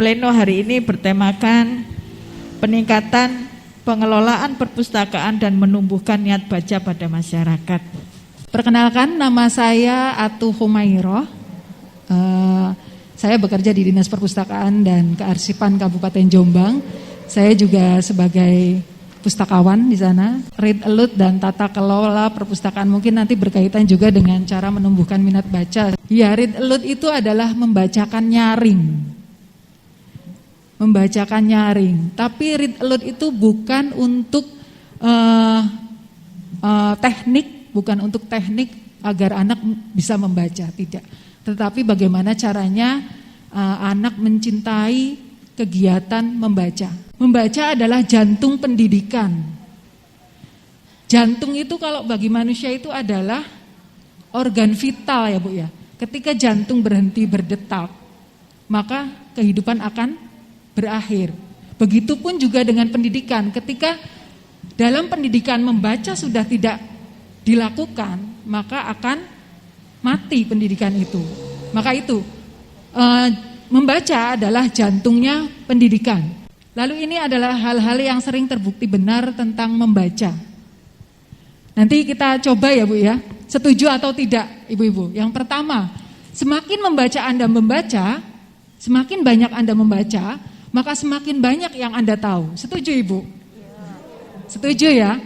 pleno hari ini bertemakan peningkatan pengelolaan perpustakaan dan menumbuhkan niat baca pada masyarakat. Perkenalkan, nama saya Atu Humayroh. Saya bekerja di Dinas Perpustakaan dan Kearsipan Kabupaten Jombang. Saya juga sebagai pustakawan di sana. Read Aloud dan tata kelola perpustakaan mungkin nanti berkaitan juga dengan cara menumbuhkan minat baca. Ya, Read Aloud itu adalah membacakan nyaring. Membacakan nyaring. Tapi Read Aloud itu bukan untuk teknik, bukan untuk teknik agar anak bisa membaca, tidak. Tetapi bagaimana caranya anak mencintai kegiatan membaca. Membaca adalah jantung pendidikan. Jantung itu kalau bagi manusia itu adalah organ vital ya Bu ya. Ketika jantung berhenti berdetak, maka kehidupan akan berakhir. Begitupun juga dengan pendidikan. Ketika dalam pendidikan membaca sudah tidak dilakukan, maka akan mati pendidikan itu. Maka itu membaca adalah jantungnya pendidikan. Lalu ini adalah hal-hal yang sering terbukti benar tentang membaca. Nanti kita coba ya Bu ya, setuju atau tidak Ibu-ibu. Yang pertama, semakin Anda membaca, semakin banyak Anda membaca, maka semakin banyak yang Anda tahu. Setuju Ibu? Setuju ya?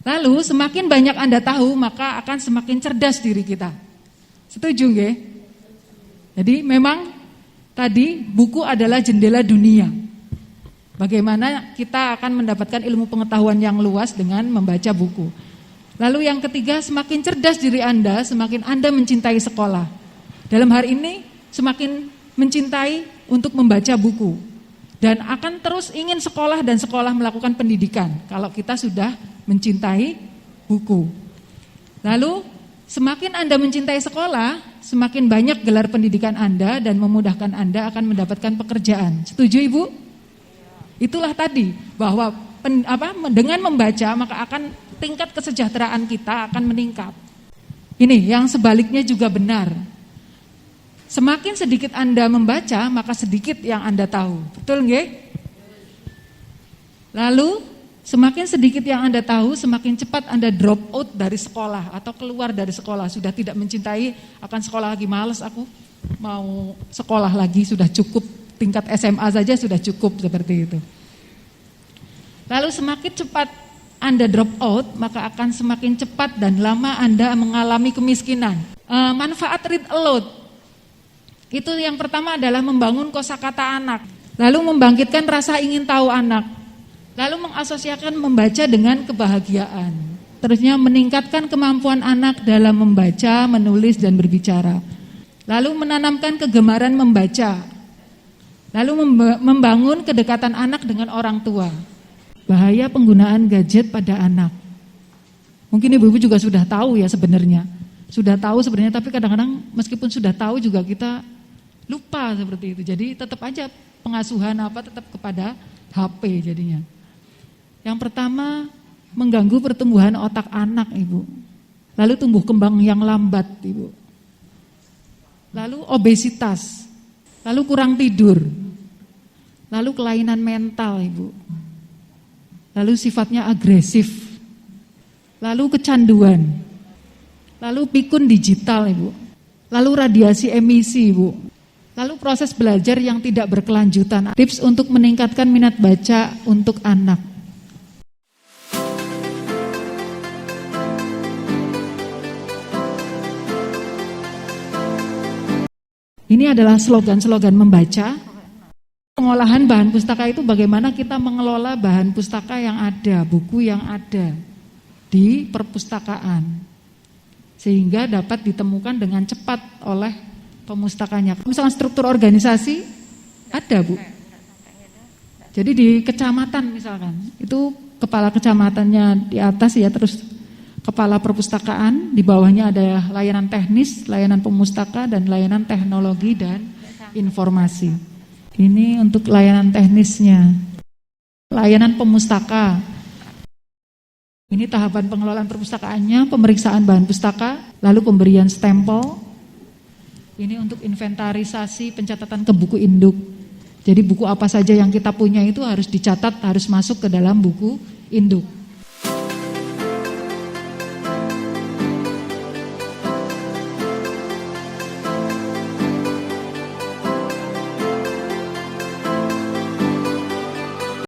Lalu semakin banyak Anda tahu, maka akan semakin cerdas diri kita. Setuju nggih? Jadi memang tadi buku adalah jendela dunia. Bagaimana kita akan mendapatkan ilmu pengetahuan yang luas dengan membaca buku. Lalu yang ketiga, semakin cerdas diri Anda, semakin Anda mencintai sekolah. Dalam hari ini semakin mencintai untuk membaca buku. Dan akan terus ingin sekolah dan sekolah melakukan pendidikan kalau kita sudah mencintai buku. Lalu semakin Anda mencintai sekolah, semakin banyak gelar pendidikan Anda dan memudahkan Anda akan mendapatkan pekerjaan. Setuju Ibu? Itulah tadi bahwa dengan membaca maka akan tingkat kesejahteraan kita akan meningkat. Ini yang sebaliknya juga benar. Semakin sedikit Anda membaca maka sedikit yang Anda tahu. Betul nggih? Lalu semakin sedikit yang Anda tahu, semakin cepat Anda drop out dari sekolah atau keluar dari sekolah. Sudah tidak mencintai, akan sekolah lagi, males aku, mau sekolah lagi, sudah cukup, tingkat SMA saja sudah cukup, seperti itu. Lalu semakin cepat Anda drop out, maka akan semakin cepat dan lama Anda mengalami kemiskinan. Manfaat Read Aloud, itu yang pertama adalah membangun kosakata anak, lalu membangkitkan rasa ingin tahu anak. Lalu mengasosiasikan membaca dengan kebahagiaan. Terusnya meningkatkan kemampuan anak dalam membaca, menulis, dan berbicara. Lalu menanamkan kegemaran membaca. Lalu membangun kedekatan anak dengan orang tua. Bahaya penggunaan gadget pada anak. Mungkin ibu-ibu juga sudah tahu ya sebenarnya. Sudah tahu sebenarnya, tapi kadang-kadang meskipun sudah tahu juga kita lupa seperti itu. Jadi tetap aja pengasuhan tetap kepada HP jadinya. Yang pertama, mengganggu pertumbuhan otak anak, Ibu. Lalu tumbuh kembang yang lambat, Ibu. Lalu obesitas. Lalu kurang tidur. Lalu kelainan mental, Ibu. Lalu sifatnya agresif. Lalu kecanduan. Lalu pikun digital, Ibu. Lalu radiasi emisi, Ibu. Lalu proses belajar yang tidak berkelanjutan. Tips untuk meningkatkan minat baca untuk anak. Ini adalah slogan-slogan membaca. Pengolahan bahan pustaka itu bagaimana kita mengelola bahan pustaka yang ada, buku yang ada di perpustakaan. Sehingga dapat ditemukan dengan cepat oleh pemustakanya. Misalkan struktur organisasi ada Bu. Jadi di kecamatan misalkan, itu kepala kecamatannya di atas ya, terus kepala perpustakaan, di bawahnya ada layanan teknis, layanan pemustaka, dan layanan teknologi dan informasi. Ini untuk layanan teknisnya. Layanan pemustaka. Ini tahapan pengelolaan perpustakaannya, pemeriksaan bahan pustaka, lalu pemberian stempel. Ini untuk inventarisasi pencatatan ke buku induk. Jadi buku apa saja yang kita punya itu harus dicatat, harus masuk ke dalam buku induk.